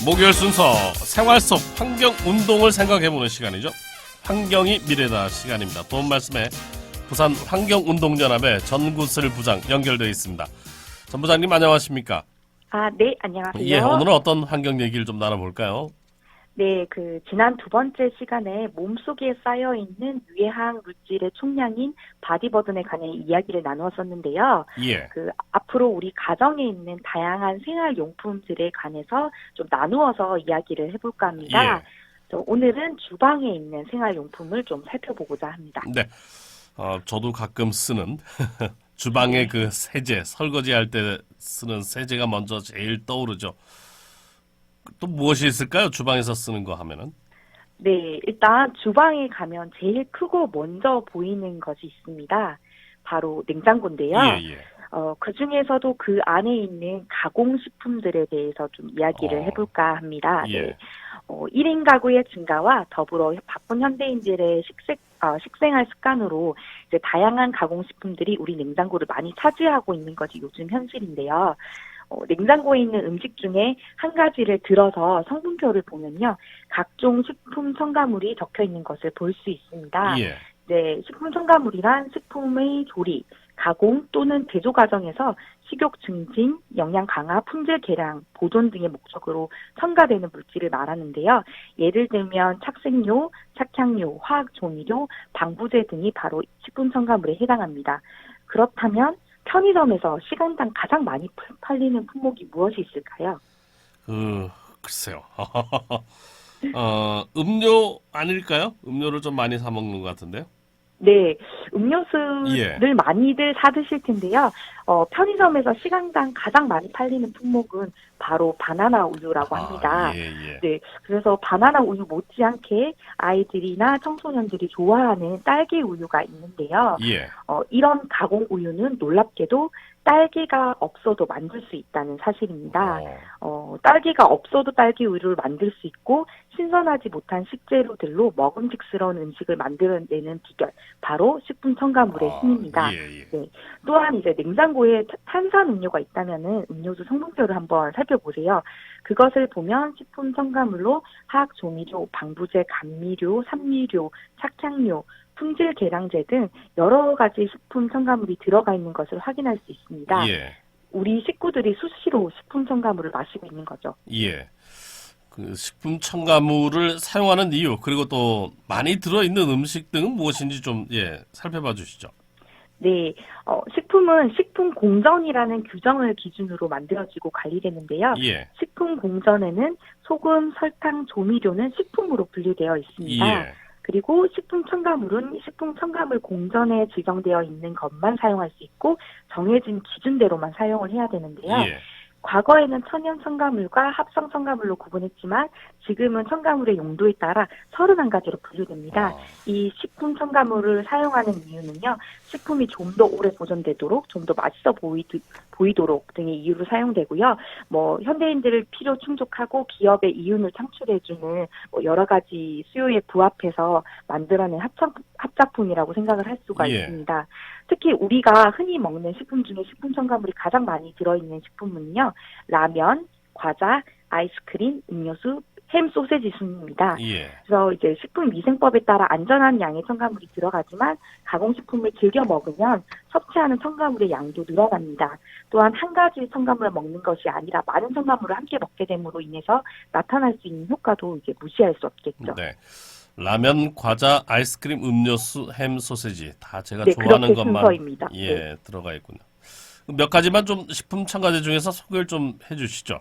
목요일 순서 생활 속 환경 운동을 생각해보는 시간이죠. 환경이 미래다 시간입니다. 도움 말씀에 부산 환경운동연합의 전구슬 부장 연결되어 있습니다. 전 부장님 안녕하십니까? 네, 안녕하세요. 예, 오늘은 어떤 환경 얘기를 좀 나눠볼까요? 네, 지난 두 번째 시간에 몸속에 쌓여있는 유해한 물질의 총량인 바디버든에 관한 이야기를 나누었었는데요. 예. 앞으로 우리 가정에 있는 다양한 생활용품들에 관해서 좀 나누어서 이야기를 해볼까 합니다. 예. 오늘은 주방에 있는 생활용품을 좀 살펴보고자 합니다. 네. 저도 가끔 쓰는 주방의 그 세제, 설거지할 때 쓰는 세제가 먼저 제일 떠오르죠. 또 무엇이 있을까요? 주방에서 쓰는 거 하면은? 네, 일단 주방에 가면 제일 크고 먼저 보이는 것이 있습니다. 바로 냉장고인데요. 예. 그 중에서도 그 안에 있는 가공식품들에 대해서 좀 이야기를 해볼까 합니다. 예. 네. 1인 가구의 증가와 더불어 바쁜 현대인들의 식생활 습관으로 이제 다양한 가공식품들이 우리 냉장고를 많이 차지하고 있는 것이 요즘 현실인데요. 냉장고에 있는 음식 중에 한 가지를 들어서 성분표를 보면요. 각종 식품 첨가물이 적혀 있는 것을 볼 수 있습니다. 예. 네, 식품 첨가물이란 식품의 조리, 가공 또는 제조 과정에서 식욕 증진, 영양 강화, 품질 개량, 보존 등의 목적으로 첨가되는 물질을 말하는데요. 예를 들면 착색료, 착향료, 화학 조미료, 방부제 등이 바로 식품 첨가물에 해당합니다. 그렇다면 편의점에서 시간당 가장 많이 팔리는 품목이 무엇이 있을까요? 글쎄요. 음료 아닐까요? 음료를 좀 많이 사 먹는 것 같은데요. 네, 음료수를 많이들 사 드실 텐데요. 편의점에서 시간당 가장 많이 팔리는 품목은 바로 바나나 우유라고 합니다. 네, 그래서 바나나 우유 못지않게 아이들이나 청소년들이 좋아하는 딸기 우유가 있는데요. 이런 가공 우유는 놀랍게도 딸기가 없어도 만들 수 있다는 사실입니다. 딸기가 없어도 딸기 우유를 만들 수 있고 신선하지 못한 식재료들로 먹음직스러운 음식을 만들어내는 비결, 바로 식품 첨가물의 힘입니다. 네. 또한 이제 냉장고에 탄산 음료가 있다면은 음료수 성분표를 한번 살펴보세요. 그것을 보면 식품 첨가물로 화학 조미료, 방부제, 감미료, 산미료, 착향료, 품질 개량제 등 여러 가지 식품 첨가물이 들어가 있는 것을 확인할 수 있습니다. 우리 식구들이 수시로 식품 첨가물을 마시고 있는 거죠. 그 식품 첨가물을 사용하는 이유, 그리고 또 많이 들어있는 음식 등은 무엇인지 좀 살펴봐 주시죠. 네, 식품은 식품공전이라는 규정을 기준으로 만들어지고 관리되는데요. 식품공전에는 소금, 설탕, 조미료는 식품으로 분류되어 있습니다. 그리고 식품 첨가물은 식품 첨가물 공전에 지정되어 있는 것만 사용할 수 있고 정해진 기준대로만 사용을 해야 되는데요. 과거에는 천연 첨가물과 합성 첨가물로 구분했지만 지금은 첨가물의 용도에 따라 31가지로 분류됩니다. 이 식품 첨가물을 사용하는 이유는요. 식품이 좀 더 오래 보존되도록, 좀 더 맛있어 보이도록 등의 이유로 사용되고요. 현대인들을 필요 충족하고 기업의 이윤을 창출해주는 여러 가지 수요에 부합해서 만들어낸 합작품이라고 생각을 할 수가 있습니다. 특히 우리가 흔히 먹는 식품 중에 식품 첨가물이 가장 많이 들어있는 식품은요. 라면, 과자, 아이스크림, 음료수, 햄, 소세지 순입니다. 그래서 이제 식품위생법에 따라 안전한 양의 첨가물이 들어가지만 가공식품을 즐겨 먹으면 섭취하는 첨가물의 양도 늘어납니다. 또한 한 가지 첨가물을 먹는 것이 아니라 많은 첨가물을 함께 먹게 됨으로 인해서 나타날 수 있는 효과도 이제 무시할 수 없겠죠. 네. 라면, 과자, 아이스크림, 음료수, 햄, 소세지 다 제가 좋아하는 것만 순서입니다. 들어가 있군요. 몇 가지만 좀 식품 첨가제 중에서 소개를 좀 해주시죠.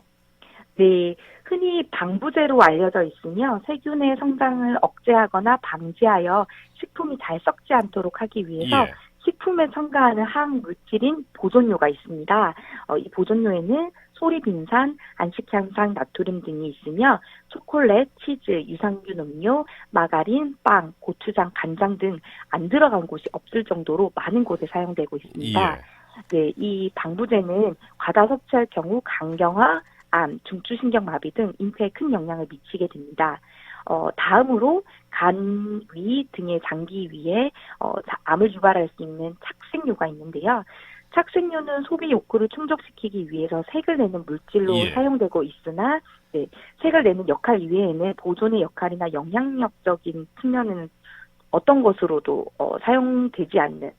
네, 흔히 방부제로 알려져 있으며 세균의 성장을 억제하거나 방지하여 식품이 잘 썩지 않도록 하기 위해서 식품에 첨가하는 화학 물질인 보존료가 있습니다. 이 보존료에는 소리빈산, 안식향상, 나트륨 등이 있으며 초콜릿, 치즈, 유산균 음료, 마가린, 빵, 고추장, 간장 등 안 들어간 곳이 없을 정도로 많은 곳에 사용되고 있습니다. 네, 이 방부제는 과다 섭취할 경우 간경화, 암, 중추신경마비 등 인체에 큰 영향을 미치게 됩니다. 다음으로 간, 위 등의 장기 위에 암을 유발할 수 있는 착색료가 있는데요. 착색료는 소비 욕구를 충족시키기 위해서 색을 내는 물질로 사용되고 있으나 네, 색을 내는 역할 이외에는 보존의 역할이나 영향력적인 측면은 어떤 것으로도 사용되지 않는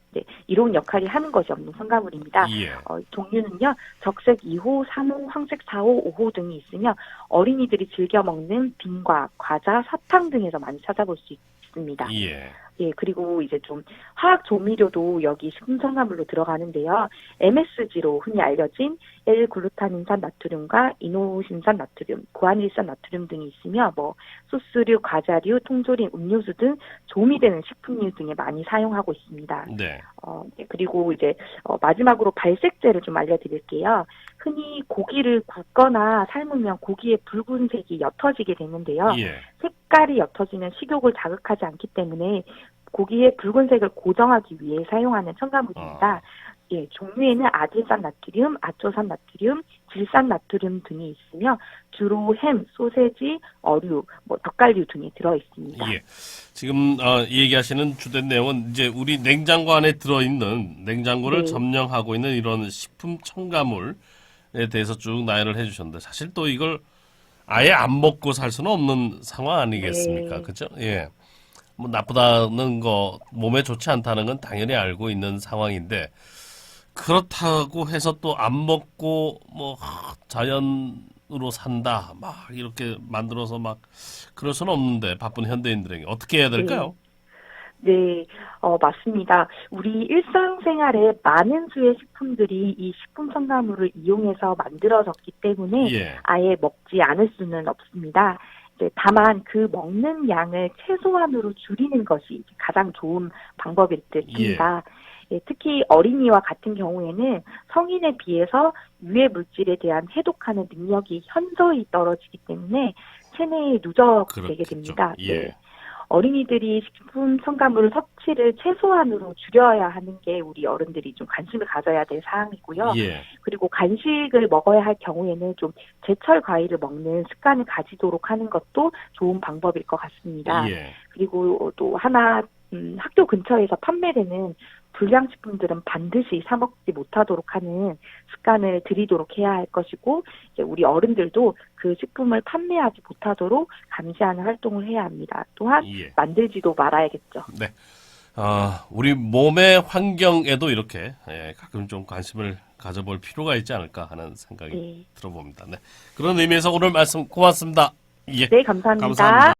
이로운 역할이 하는 것이 없는 첨가물입니다. 예. 종류는요, 적색 2호, 3호, 황색 4호, 5호 등이 있으며 어린이들이 즐겨 먹는 빈과 과자, 사탕 등에서 많이 찾아볼 수 있습니다. 예. 예, 그리고 이제 좀 화학 조미료도 여기 식품 첨가물로 들어가는데요. MSG로 흔히 알려진 L글루타민산 나트륨과 이노신산 나트륨, 구안일산 나트륨 등이 있으며 소스류, 과자류, 통조림, 음료수 등 조미되는 식품류 등에 많이 사용하고 있습니다. 네. 그리고 이제 마지막으로 발색제를 좀 알려드릴게요. 흔히 고기를 굽거나 삶으면 고기의 붉은색이 옅어지게 되는데요. 예. 색깔이 옅어지면 식욕을 자극하지 않기 때문에 고기의 붉은색을 고정하기 위해 사용하는 첨가물입니다. 예, 종류에는 아질산 나트륨, 아초산 나트륨, 질산 나트륨 등이 있으며 주로 햄, 소세지, 어류, 젓갈류 등이 들어 있습니다. 예. 지금 얘기하시는 주된 내용은 이제 우리 냉장고 안에 들어있는 냉장고를 네. 점령하고 있는 이런 식품 첨가물에 대해서 쭉 나열을 해주셨는데 사실 또 이걸 아예 안 먹고 살 수는 없는 상황 아니겠습니까? 네. 그죠? 예. 뭐 나쁘다는 거, 몸에 좋지 않다는 건 당연히 알고 있는 상황인데 그렇다고 해서 또 안 먹고 자연으로 산다 막 이렇게 만들어서 막 그럴 수는 없는데 바쁜 현대인들에게 어떻게 해야 될까요? 네, 맞습니다. 우리 일상생활에 많은 수의 식품들이 이 식품 첨가물을 이용해서 만들어졌기 때문에 예. 아예 먹지 않을 수는 없습니다. 다만 그 먹는 양을 최소한으로 줄이는 것이 가장 좋은 방법일 듯합니다. 예, 특히 어린이와 같은 경우에는 성인에 비해서 유해 물질에 대한 해독하는 능력이 현저히 떨어지기 때문에 체내에 누적되게 됩니다. 예. 네. 어린이들이 식품 첨가물 섭취를 최소한으로 줄여야 하는 게 우리 어른들이 좀 관심을 가져야 될 사항이고요. 예. 그리고 간식을 먹어야 할 경우에는 좀 제철 과일을 먹는 습관을 가지도록 하는 것도 좋은 방법일 것 같습니다. 예. 그리고 또 하나 학교 근처에서 판매되는 불량식품들은 반드시 사 먹지 못하도록 하는 습관을 들이도록 해야 할 것이고, 이제 우리 어른들도 그 식품을 판매하지 못하도록 감시하는 활동을 해야 합니다. 또한 만들지도 말아야겠죠. 네. 우리 몸의 환경에도 이렇게 가끔 좀 관심을 가져볼 필요가 있지 않을까 하는 생각이 들어봅니다. 네. 그런 의미에서 오늘 말씀 고맙습니다. 예. 네, 감사합니다. 감사합니다.